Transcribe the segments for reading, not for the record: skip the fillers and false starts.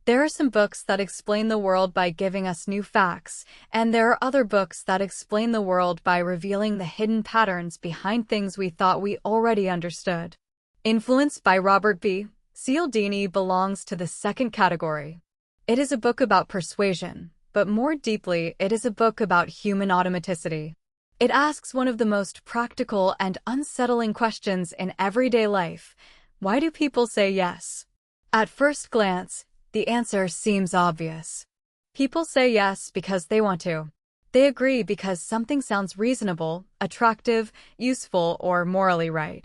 There are some books that explain the world by giving us new facts, and there are other books that explain the world by revealing the hidden patterns behind things we thought we already understood. Influence by Robert B. Cialdini belongs to the second category. It is a book about persuasion, but more deeply, it is a book about human automaticity. It asks one of the most practical and unsettling questions in everyday life: why do people say yes? At first glance, the answer seems obvious. People say yes because they want to. They agree because something sounds reasonable, attractive, useful, or morally right.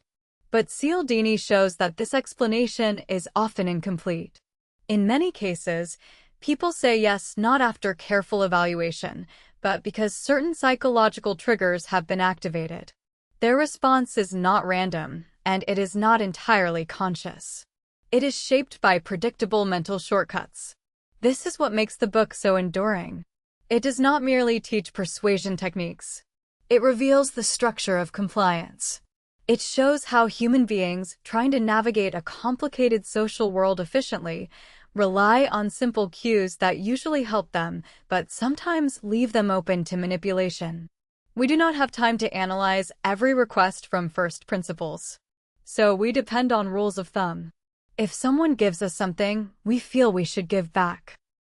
But Cialdini shows that this explanation is often incomplete. In many cases, people say yes not after careful evaluation, but because certain psychological triggers have been activated. Their response is not random, and it is not entirely conscious. It is shaped by predictable mental shortcuts. This is what makes the book so enduring. It does not merely teach persuasion techniques. It reveals the structure of compliance. It shows how human beings, trying to navigate a complicated social world efficiently, rely on simple cues that usually help them, but sometimes leave them open to manipulation. We do not have time to analyze every request from first principles. So we depend on rules of thumb. If someone gives us something, we feel we should give back.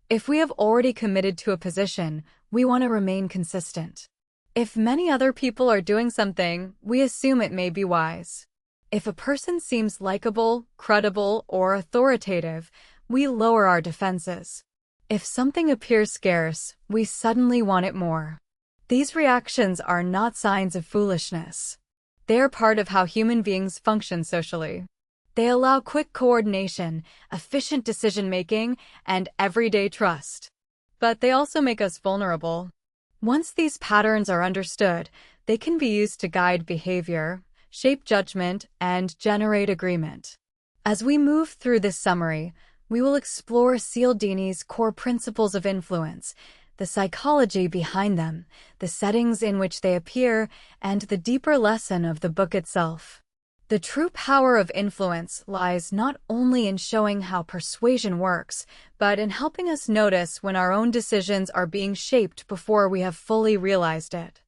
If we have already committed to a position, we want to remain consistent. If many other people are doing something, we assume it may be wise. If a person seems likable, credible, or authoritative, we lower our defenses. If something appears scarce, we suddenly want it more. These reactions are not signs of foolishness. They are part of how human beings function socially. They allow quick coordination, efficient decision-making, and everyday trust. But they also make us vulnerable. Once these patterns are understood, they can be used to guide behavior, shape judgment, and generate agreement. As we move through this summary, we will explore Cialdini's core principles of influence, the psychology behind them, the settings in which they appear, and the deeper lesson of the book itself. The true power of influence lies not only in showing how persuasion works, but in helping us notice when our own decisions are being shaped before we have fully realized it.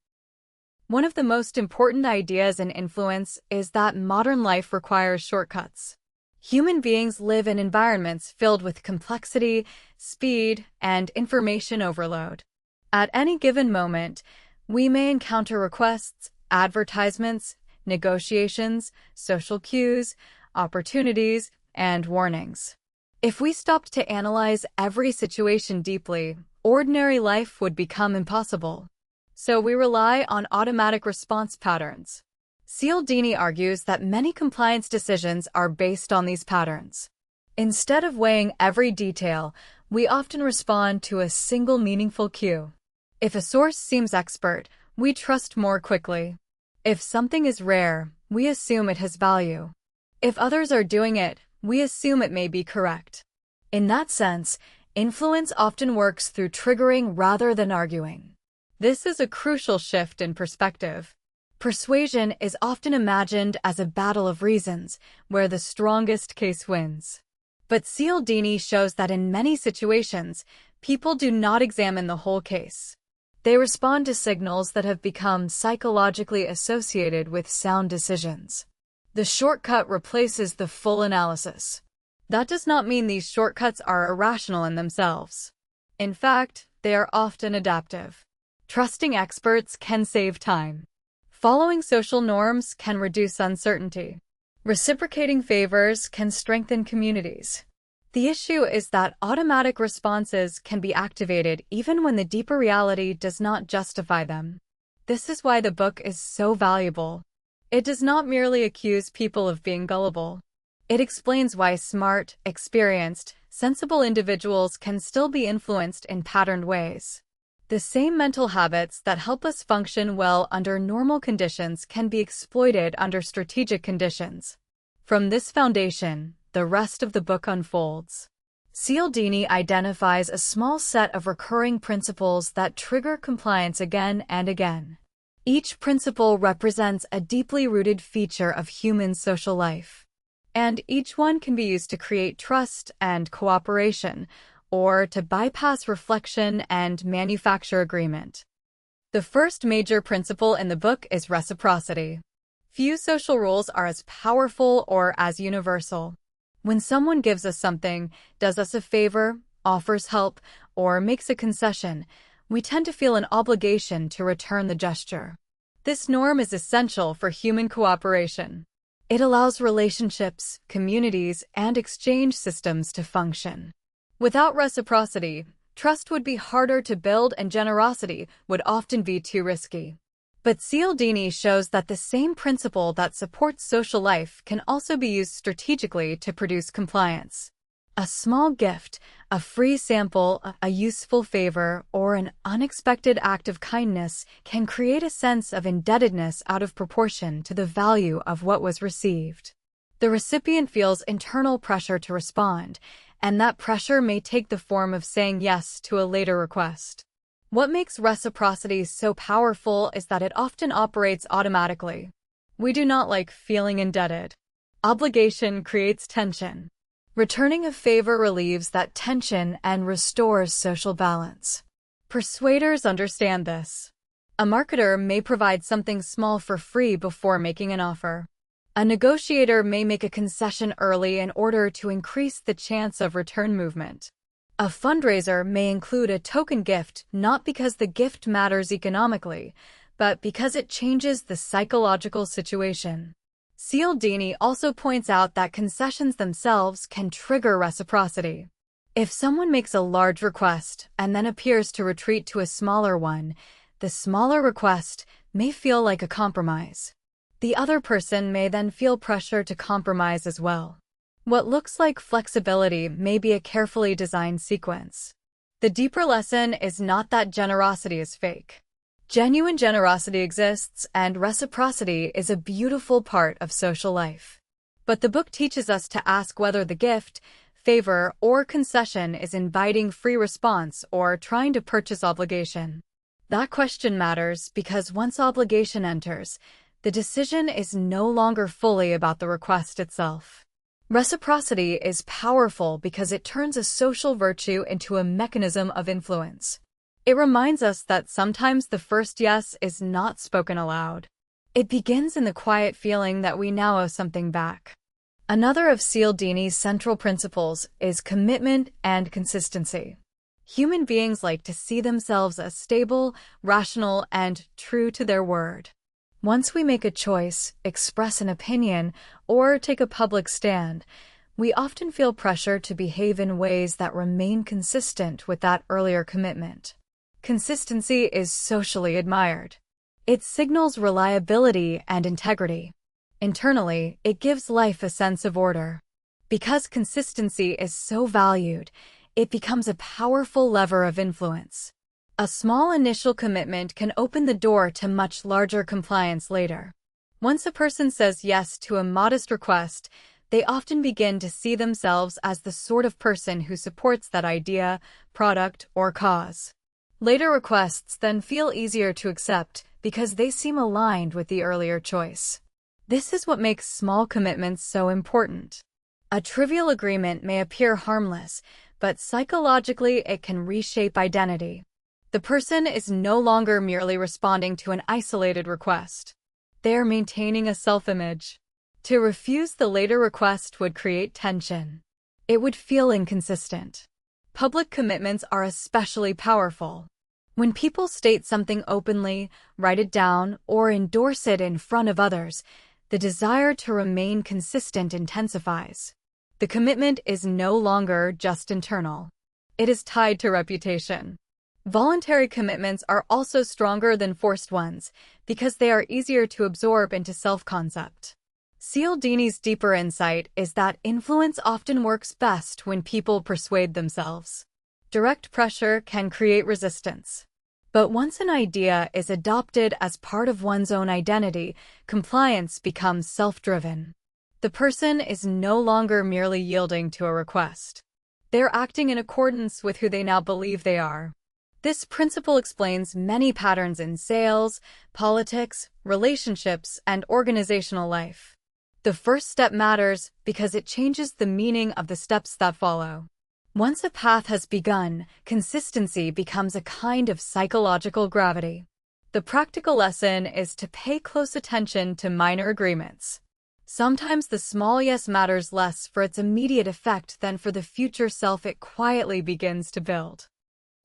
One of the most important ideas in influence is that modern life requires shortcuts. Human beings live in environments filled with complexity, speed, and information overload. At any given moment, we may encounter requests, advertisements, negotiations, social cues, opportunities, and warnings. If we stopped to analyze every situation deeply, ordinary life would become impossible. So we rely on automatic response patterns. Cialdini argues that many compliance decisions are based on these patterns. Instead of weighing every detail, we often respond to a single meaningful cue. If a source seems expert, we trust more quickly. If something is rare, we assume it has value. If others are doing it, we assume it may be correct. In that sense, influence often works through triggering rather than arguing. This is a crucial shift in perspective. Persuasion is often imagined as a battle of reasons, where the strongest case wins. But Cialdini shows that in many situations, people do not examine the whole case. They respond to signals that have become psychologically associated with sound decisions. The shortcut replaces the full analysis. That does not mean these shortcuts are irrational in themselves. In fact, they are often adaptive. Trusting experts can save time. Following social norms can reduce uncertainty. Reciprocating favors can strengthen communities. The issue is that automatic responses can be activated even when the deeper reality does not justify them. This is why the book is so valuable. It does not merely accuse people of being gullible. It explains why smart, experienced, sensible individuals can still be influenced in patterned ways. The same mental habits that help us function well under normal conditions can be exploited under strategic conditions. From this foundation, the rest of the book unfolds. Cialdini identifies a small set of recurring principles that trigger compliance again and again. Each principle represents a deeply rooted feature of human social life. and each one can be used to create trust and cooperation, or to bypass reflection and manufacture agreement. The first major principle in the book is reciprocity. Few social rules are as powerful or as universal. When someone gives us something, does us a favor, offers help, or makes a concession, we tend to feel an obligation to return the gesture. This norm is essential for human cooperation. It allows relationships, communities, and exchange systems to function. Without reciprocity, trust would be harder to build and generosity would often be too risky. But Cialdini shows that the same principle that supports social life can also be used strategically to produce compliance. A small gift, a free sample, a useful favor, or an unexpected act of kindness can create a sense of indebtedness out of proportion to the value of what was received. The recipient feels internal pressure to respond, and that pressure may take the form of saying yes to a later request. What makes reciprocity so powerful is that it often operates automatically. We do not like feeling indebted. Obligation creates tension. Returning a favor relieves that tension and restores social balance. Persuaders understand this. A marketer may provide something small for free before making an offer. A negotiator may make a concession early in order to increase the chance of return movement. A fundraiser may include a token gift not because the gift matters economically, but because it changes the psychological situation. Cialdini also points out that concessions themselves can trigger reciprocity. If someone makes a large request and then appears to retreat to a smaller one, the smaller request may feel like a compromise. The other person may then feel pressure to compromise as well. What looks like flexibility may be a carefully designed sequence. The deeper lesson is not that generosity is fake. Genuine generosity exists, and reciprocity is a beautiful part of social life. But the book teaches us to ask whether the gift, favor, or concession is inviting free response or trying to purchase obligation. That question matters because once obligation enters, the decision is no longer fully about the request itself. Reciprocity is powerful because it turns a social virtue into a mechanism of influence. It reminds us that sometimes the first yes is not spoken aloud. It begins in the quiet feeling that we now owe something back. Another of Cialdini's central principles is commitment and consistency. Human beings like to see themselves as stable, rational, and true to their word. Once we make a choice, express an opinion, or take a public stand, we often feel pressure to behave in ways that remain consistent with that earlier commitment. Consistency is socially admired. It signals reliability and integrity. Internally, it gives life a sense of order. Because consistency is so valued, it becomes a powerful lever of influence. A small initial commitment can open the door to much larger compliance later. Once a person says yes to a modest request, they often begin to see themselves as the sort of person who supports that idea, product, or cause. Later requests then feel easier to accept because they seem aligned with the earlier choice. This is what makes small commitments so important. A trivial agreement may appear harmless, but psychologically it can reshape identity. The person is no longer merely responding to an isolated request. They are maintaining a self-image. To refuse the later request would create tension. It would feel inconsistent. Public commitments are especially powerful. When people state something openly, write it down, or endorse it in front of others, the desire to remain consistent intensifies. The commitment is no longer just internal. It is tied to reputation. Voluntary commitments are also stronger than forced ones because they are easier to absorb into self-concept. Cialdini's deeper insight is that influence often works best when people persuade themselves. Direct pressure can create resistance. But once an idea is adopted as part of one's own identity, compliance becomes self-driven. The person is no longer merely yielding to a request. They're acting in accordance with who they now believe they are. This principle explains many patterns in sales, politics, relationships, and organizational life. The first step matters because it changes the meaning of the steps that follow. Once a path has begun, consistency becomes a kind of psychological gravity. The practical lesson is to pay close attention to minor agreements. Sometimes the small yes matters less for its immediate effect than for the future self it quietly begins to build.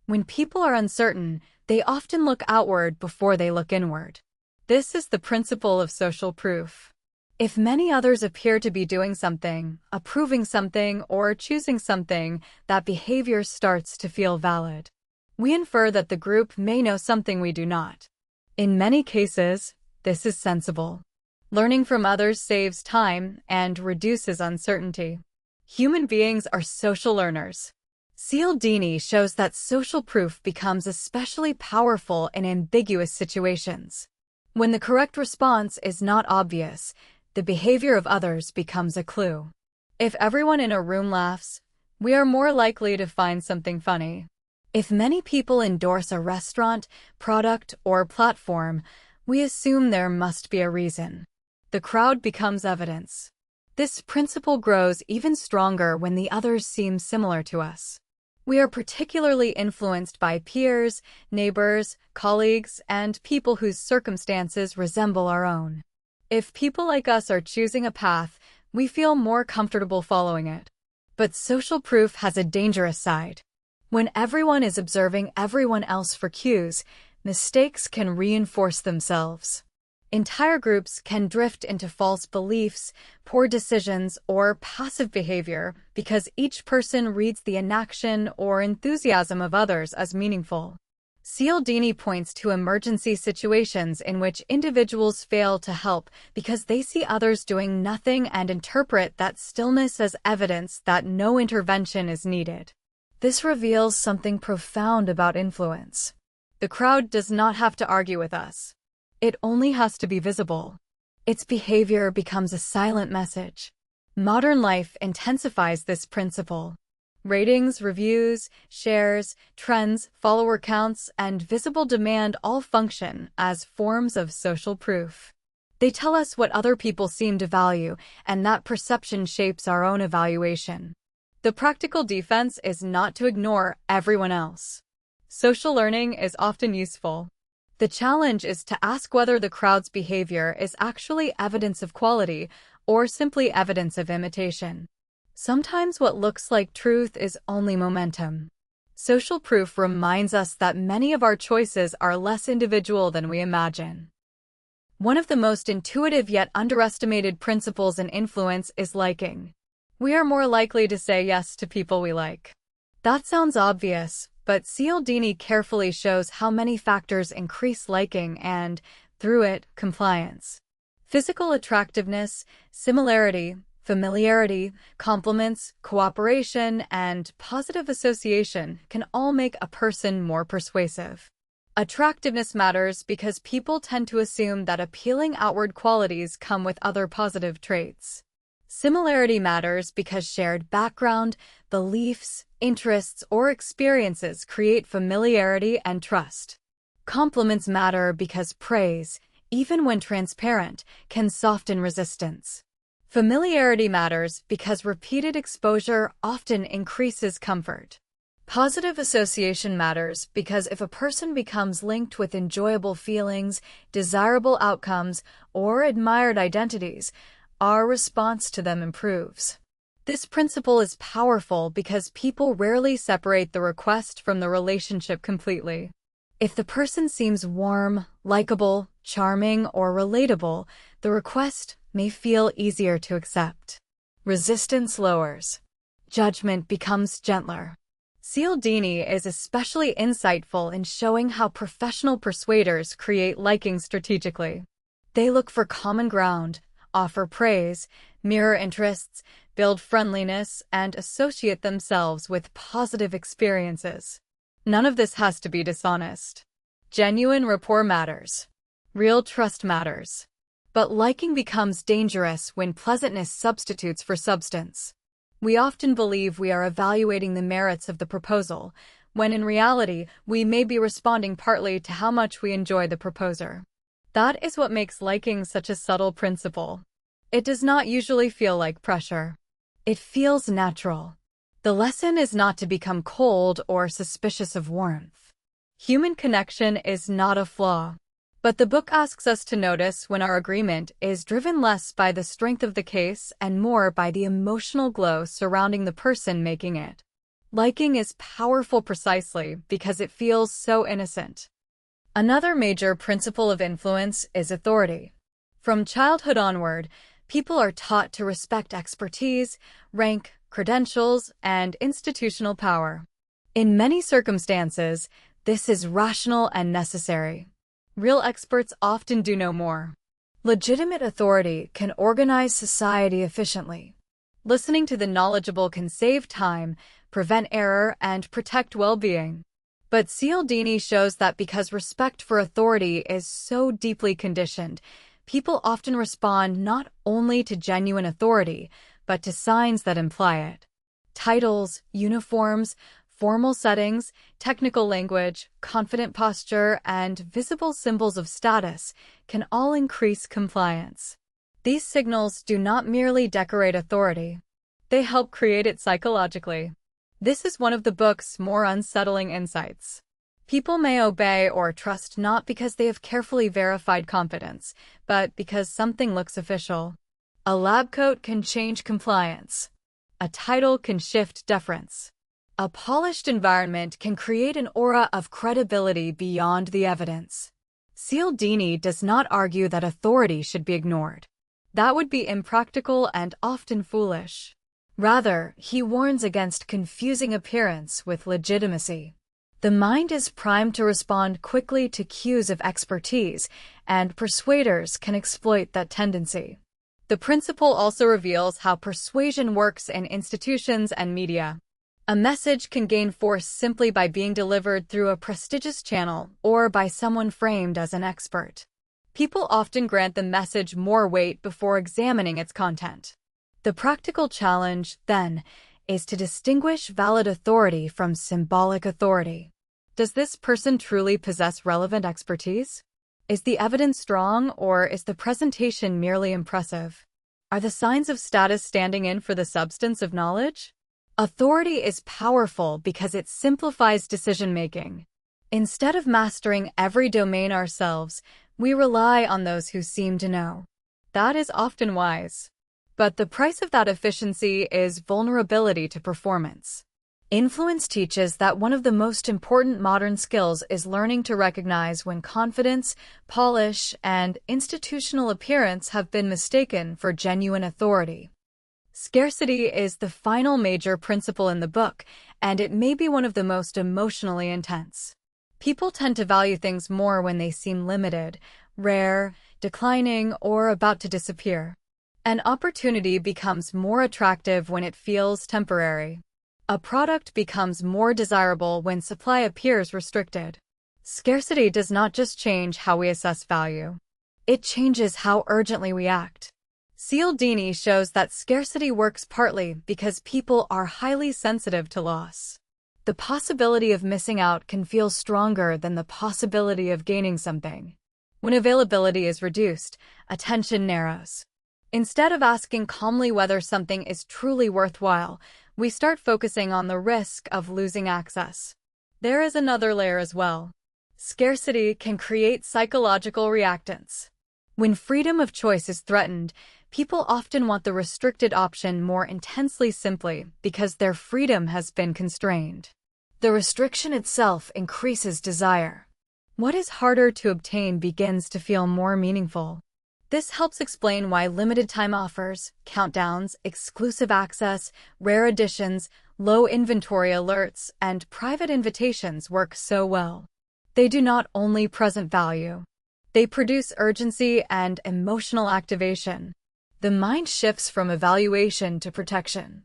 When people are uncertain, they often look outward before they look inward. This is the principle of social proof. If many others appear to be doing something, approving something, or choosing something, that behavior starts to feel valid. We infer that the group may know something we do not. In many cases, this is sensible. Learning from others saves time and reduces uncertainty. Human beings are social learners. Cialdini shows that social proof becomes especially powerful in ambiguous situations. When the correct response is not obvious, the behavior of others becomes a clue. If everyone in a room laughs, we are more likely to find something funny. If many people endorse a restaurant, product, or platform, we assume there must be a reason. The crowd becomes evidence. This principle grows even stronger when the others seem similar to us. We are particularly influenced by peers, neighbors, colleagues, and people whose circumstances resemble our own. If people like us are choosing a path, we feel more comfortable following it. But social proof has a dangerous side. When everyone is observing everyone else for cues, mistakes can reinforce themselves. Entire groups can drift into false beliefs, poor decisions, or passive behavior because each person reads the inaction or enthusiasm of others as meaningful. Cialdini points to emergency situations in which individuals fail to help because they see others doing nothing and interpret that stillness as evidence that no intervention is needed. This reveals something profound about influence. The crowd does not have to argue with us. It only has to be visible. Its behavior becomes a silent message. Modern life intensifies this principle. Ratings, reviews, shares, trends, follower counts, and visible demand all function as forms of social proof. They tell us what other people seem to value, and that perception shapes our own evaluation. The practical defense is not to ignore everyone else. Social learning is often useful. The challenge is to ask whether the crowd's behavior is actually evidence of quality or simply evidence of imitation. Sometimes what looks like truth is only momentum. Social proof reminds us that many of our choices are less individual than we imagine. One of the most intuitive yet underestimated principles in influence is liking. We are more likely to say yes to people we like. That sounds obvious, but Cialdini carefully shows how many factors increase liking and, through it, compliance. Physical attractiveness, similarity, familiarity, compliments, cooperation, and positive association can all make a person more persuasive. Attractiveness matters because people tend to assume that appealing outward qualities come with other positive traits. Similarity matters because shared background, beliefs, interests, or experiences create familiarity and trust. Compliments matter because praise, even when transparent, can soften resistance. Familiarity matters because repeated exposure often increases comfort. Positive association matters because if a person becomes linked with enjoyable feelings, desirable outcomes, or admired identities, our response to them improves. This principle is powerful because people rarely separate the request from the relationship completely. If the person seems warm, likable, charming, or relatable, the request may feel easier to accept. Resistance lowers. Judgment becomes gentler. Cialdini is especially insightful in showing how professional persuaders create liking strategically. They look for common ground, offer praise, mirror interests, build friendliness, and associate themselves with positive experiences. None of this has to be dishonest. Genuine rapport matters. Real trust matters. But liking becomes dangerous when pleasantness substitutes for substance. We often believe we are evaluating the merits of the proposal, when in reality, we may be responding partly to how much we enjoy the proposer. That is what makes liking such a subtle principle. It does not usually feel like pressure. It feels natural. The lesson is not to become cold or suspicious of warmth. Human connection is not a flaw. But the book asks us to notice when our agreement is driven less by the strength of the case and more by the emotional glow surrounding the person making it. Liking is powerful precisely because it feels so innocent. Another major principle of influence is authority. From childhood onward, people are taught to respect expertise, rank, credentials, and institutional power. In many circumstances, this is rational and necessary. Real experts often do no more. Legitimate authority can organize society efficiently. Listening to the knowledgeable can save time, prevent error, and protect well-being. But Cialdini shows that because respect for authority is so deeply conditioned, people often respond not only to genuine authority, but to signs that imply it. Titles, uniforms, formal settings, technical language, confident posture, and visible symbols of status can all increase compliance. These signals do not merely decorate authority. They help create it psychologically. This is one of the book's more unsettling insights. People may obey or trust not because they have carefully verified confidence, but because something looks official. A lab coat can change compliance. A title can shift deference. A polished environment can create an aura of credibility beyond the evidence. Cialdini does not argue that authority should be ignored. That would be impractical and often foolish. Rather, he warns against confusing appearance with legitimacy. The mind is primed to respond quickly to cues of expertise, and persuaders can exploit that tendency. The principle also reveals how persuasion works in institutions and media. A message can gain force simply by being delivered through a prestigious channel or by someone framed as an expert. People often grant the message more weight before examining its content. The practical challenge, then, is to distinguish valid authority from symbolic authority. Does this person truly possess relevant expertise? Is the evidence strong, or is the presentation merely impressive? Are the signs of status standing in for the substance of knowledge? Authority is powerful because it simplifies decision-making. Instead of mastering every domain ourselves, we rely on those who seem to know. That is often wise. But the price of that efficiency is vulnerability to performance. Influence teaches that one of the most important modern skills is learning to recognize when confidence, polish, and institutional appearance have been mistaken for genuine authority. Scarcity is the final major principle in the book, and it may be one of the most emotionally intense. People tend to value things more when they seem limited, rare, declining, or about to disappear. An opportunity becomes more attractive when it feels temporary. A product becomes more desirable when supply appears restricted. Scarcity does not just change how we assess value. It changes how urgently we act. Cialdini shows that scarcity works partly because people are highly sensitive to loss. The possibility of missing out can feel stronger than the possibility of gaining something. When availability is reduced, attention narrows. Instead of asking calmly whether something is truly worthwhile, we start focusing on the risk of losing access. There is another layer as well. Scarcity can create psychological reactance. When freedom of choice is threatened, people often want the restricted option more intensely simply because their freedom has been constrained. The restriction itself increases desire. What is harder to obtain begins to feel more meaningful. This helps explain why limited-time offers, countdowns, exclusive access, rare editions, low inventory alerts, and private invitations work so well. They do not only present value. They produce urgency and emotional activation. The mind shifts from evaluation to protection.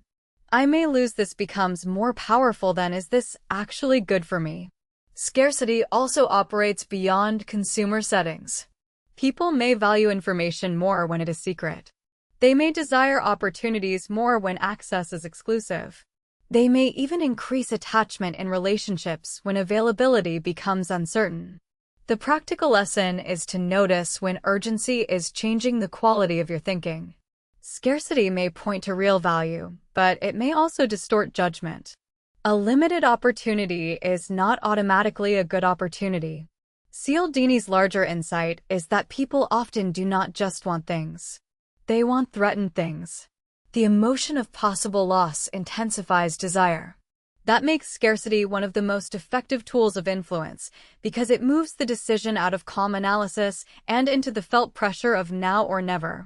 I may lose this becomes more powerful than is this actually good for me? Scarcity also operates beyond consumer settings. People may value information more when it is secret. They may desire opportunities more when access is exclusive. They may even increase attachment in relationships when availability becomes uncertain. The practical lesson is to notice when urgency is changing the quality of your thinking. Scarcity may point to real value, but it may also distort judgment. A limited opportunity is not automatically a good opportunity. Cialdini's larger insight is that people often do not just want things. They want threatened things. The emotion of possible loss intensifies desire. That makes scarcity one of the most effective tools of influence because it moves the decision out of calm analysis and into the felt pressure of now or never.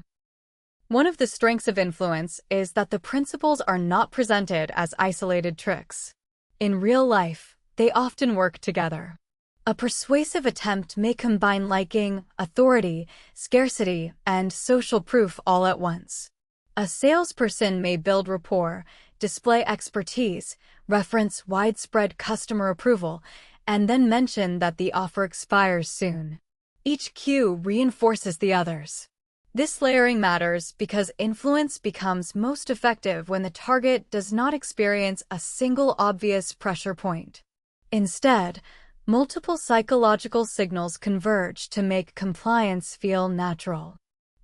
One of the strengths of influence is that the principles are not presented as isolated tricks. In real life, they often work together. A persuasive attempt may combine liking, authority, scarcity, and social proof all at once. A salesperson may build rapport, display expertise, reference widespread customer approval, and then mention that the offer expires soon. Each cue reinforces the others. This layering matters because influence becomes most effective when the target does not experience a single obvious pressure point. Instead, multiple psychological signals converge to make compliance feel natural.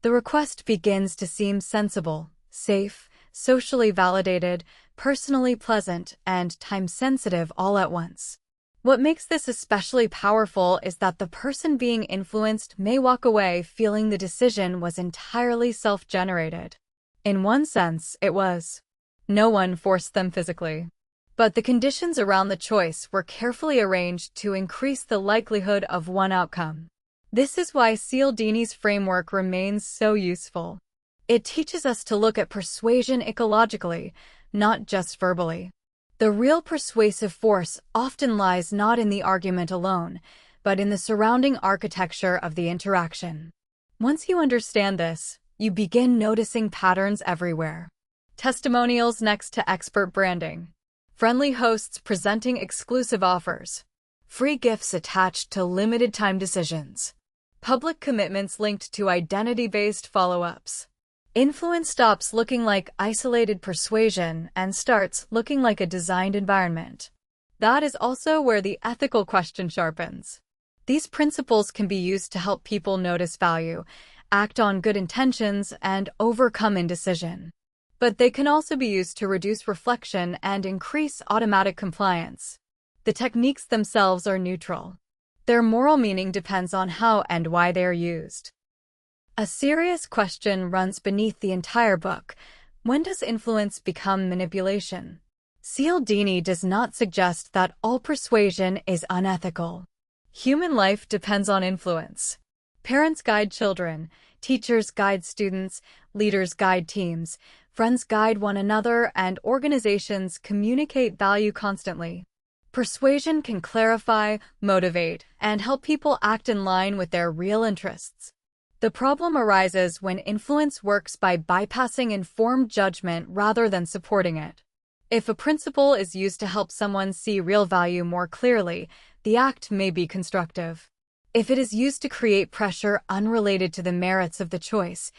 The request begins to seem sensible, safe, socially validated, personally pleasant, and time-sensitive all at once. What makes this especially powerful is that the person being influenced may walk away feeling the decision was entirely self-generated. In one sense, it was. No one forced them physically. But the conditions around the choice were carefully arranged to increase the likelihood of one outcome. This is why Cialdini's framework remains so useful. It teaches us to look at persuasion ecologically, not just verbally. The real persuasive force often lies not in the argument alone, but in the surrounding architecture of the interaction. Once you understand this, you begin noticing patterns everywhere. Testimonials next to expert branding. Friendly hosts presenting exclusive offers. Free gifts attached to limited-time decisions. Public commitments linked to identity-based follow-ups. Influence stops looking like isolated persuasion and starts looking like a designed environment. That is also where the ethical question sharpens. These principles can be used to help people notice value, act on good intentions, and overcome indecision. But they can also be used to reduce reflection and increase automatic compliance. The techniques themselves are neutral. Their moral meaning depends on how and why they are used. A serious question runs beneath the entire book. When does influence become manipulation? Cialdini does not suggest that all persuasion is unethical. Human life depends on influence. Parents guide children, teachers guide students, leaders guide teams, friends guide one another, and organizations communicate value constantly. Persuasion can clarify, motivate, and help people act in line with their real interests. The problem arises when influence works by bypassing informed judgment rather than supporting it. If a principle is used to help someone see real value more clearly, the act may be constructive. If it is used to create pressure unrelated to the merits of the choice,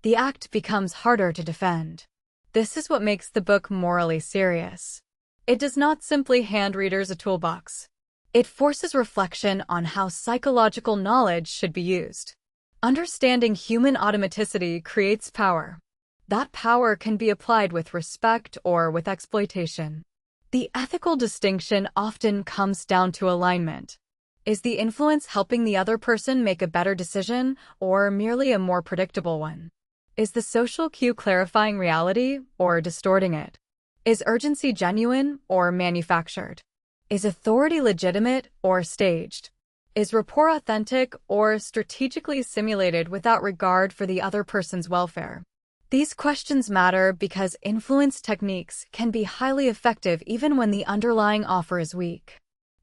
the act becomes harder to defend. This is what makes the book morally serious. It does not simply hand readers a toolbox. It forces reflection on how psychological knowledge should be used. Understanding human automaticity creates power. That power can be applied with respect or with exploitation. The ethical distinction often comes down to alignment. Is the influence helping the other person make a better decision or merely a more predictable one? Is the social cue clarifying reality or distorting it? Is urgency genuine or manufactured? Is authority legitimate or staged? Is rapport authentic or strategically simulated without regard for the other person's welfare? These questions matter because influence techniques can be highly effective even when the underlying offer is weak.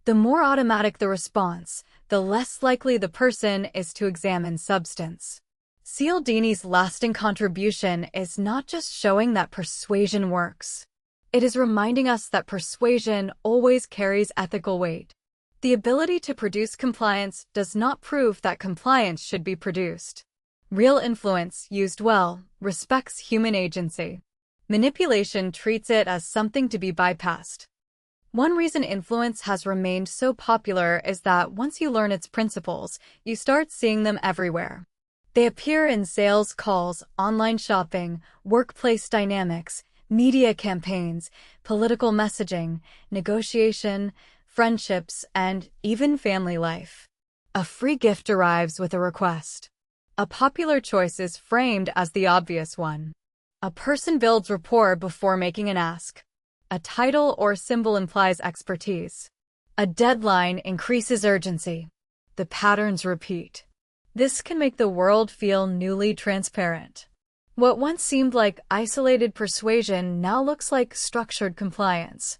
The more automatic the response, the less likely the person is to examine substance. Cialdini's lasting contribution is not just showing that persuasion works. It is reminding us that persuasion always carries ethical weight. The ability to produce compliance does not prove that compliance should be produced. Real influence, used well, respects human agency. Manipulation treats it as something to be bypassed. One reason influence has remained so popular is that once you learn its principles, you start seeing them everywhere. They appear in sales calls, online shopping, workplace dynamics, media campaigns, political messaging, negotiation, friendships, and even family life. A free gift arrives with a request. A popular choice is framed as the obvious one. A person builds rapport before making an ask. A title or symbol implies expertise. A deadline increases urgency. The patterns repeat. This can make the world feel newly transparent. What once seemed like isolated persuasion now looks like structured compliance.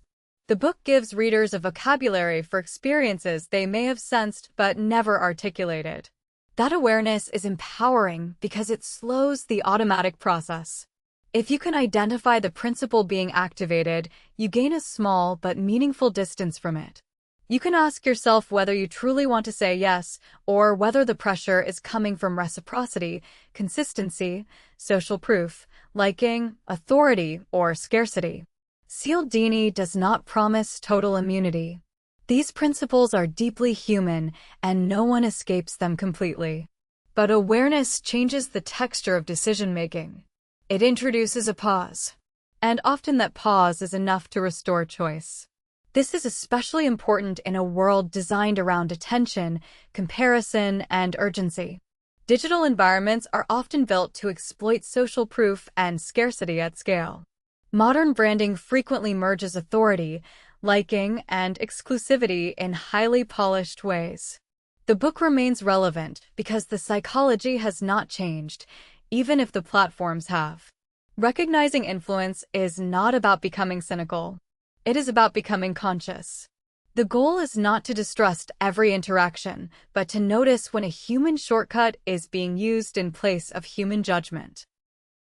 The book gives readers a vocabulary for experiences they may have sensed but never articulated. That awareness is empowering because it slows the automatic process. If you can identify the principle being activated, you gain a small but meaningful distance from it. You can ask yourself whether you truly want to say yes, or whether the pressure is coming from reciprocity, consistency, social proof, liking, authority, or scarcity. Cialdini does not promise total immunity. These principles are deeply human, and no one escapes them completely. But awareness changes the texture of decision-making. It introduces a pause. And often that pause is enough to restore choice. This is especially important in a world designed around attention, comparison, and urgency. Digital environments are often built to exploit social proof and scarcity at scale. Modern branding frequently merges authority, liking, and exclusivity in highly polished ways. The book remains relevant because the psychology has not changed, even if the platforms have. Recognizing influence is not about becoming cynical. It is about becoming conscious. The goal is not to distrust every interaction, but to notice when a human shortcut is being used in place of human judgment.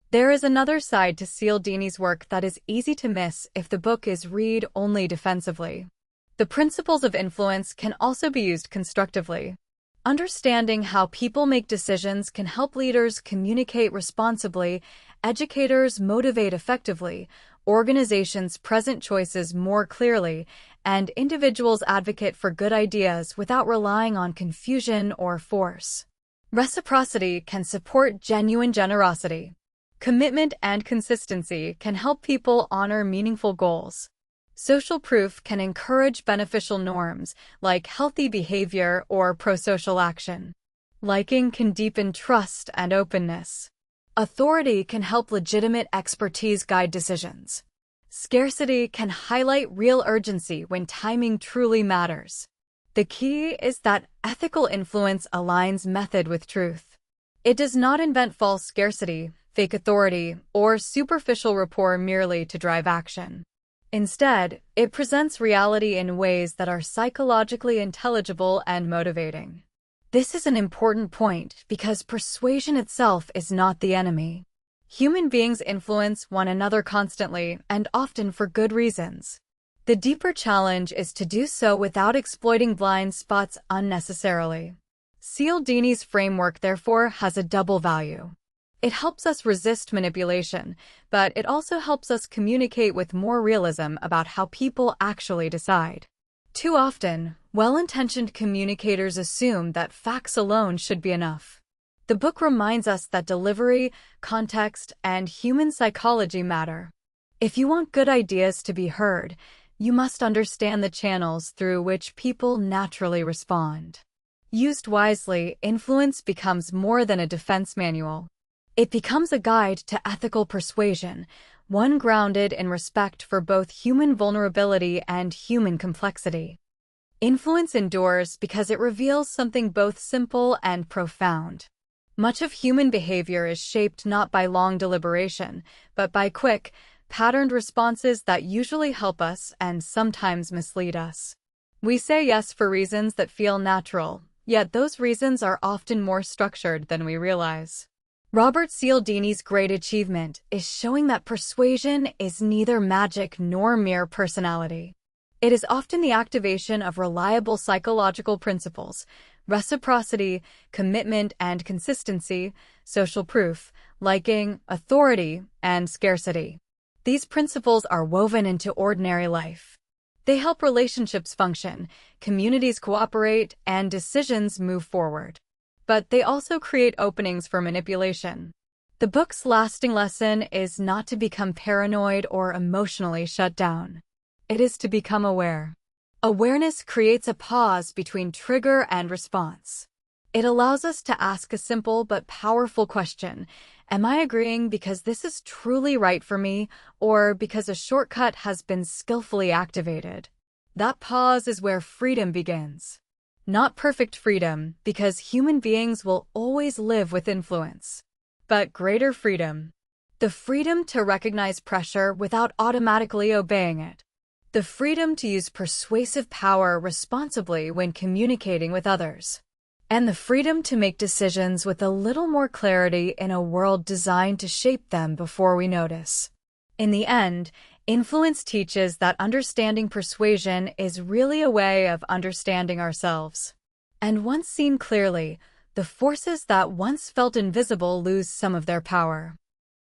There is another side to Cialdini's work that is easy to miss if the book is read only defensively. The principles of influence can also be used constructively. Understanding how people make decisions can help leaders communicate responsibly, educators motivate effectively, organizations present choices more clearly, and individuals advocate for good ideas without relying on confusion or force. Reciprocity can support genuine generosity. Commitment and consistency can help people honor meaningful goals. Social proof can encourage beneficial norms, like healthy behavior or pro-social action. Liking can deepen trust and openness. Authority can help legitimate expertise guide decisions. Scarcity can highlight real urgency when timing truly matters. The key is that ethical influence aligns method with truth. It does not invent false scarcity, fake authority, or superficial rapport merely to drive action. Instead, it presents reality in ways that are psychologically intelligible and motivating. This is an important point because persuasion itself is not the enemy. Human beings influence one another constantly and often for good reasons. The deeper challenge is to do so without exploiting blind spots unnecessarily. Cialdini's framework, therefore, has a double value. It helps us resist manipulation, but it also helps us communicate with more realism about how people actually decide. Too often, well-intentioned communicators assume that facts alone should be enough. The book reminds us that delivery, context, and human psychology matter. If you want good ideas to be heard, you must understand the channels through which people naturally respond. Used wisely, influence becomes more than a defense manual. It becomes a guide to ethical persuasion, one grounded in respect for both human vulnerability and human complexity. Influence endures because it reveals something both simple and profound. Much of human behavior is shaped not by long deliberation, but by quick, patterned responses that usually help us and sometimes mislead us. We say yes for reasons that feel natural, yet those reasons are often more structured than we realize. Robert Cialdini's great achievement is showing that persuasion is neither magic nor mere personality. It is often the activation of reliable psychological principles: reciprocity, commitment and consistency, social proof, liking, authority, and scarcity. These principles are woven into ordinary life. They help relationships function, communities cooperate, and decisions move forward. but they also create openings for manipulation. The book's lasting lesson is not to become paranoid or emotionally shut down. It is to become aware. Awareness creates a pause between trigger and response. It allows us to ask a simple but powerful question: am I agreeing because this is truly right for me, or because a shortcut has been skillfully activated? That pause is where freedom begins. Not perfect freedom, because human beings will always live with influence, but greater freedom. The freedom to recognize pressure without automatically obeying it. The freedom to use persuasive power responsibly when communicating with others. And the freedom to make decisions with a little more clarity in a world designed to shape them before we notice. In the end, influence teaches that understanding persuasion is really a way of understanding ourselves. And once seen clearly, the forces that once felt invisible lose some of their power.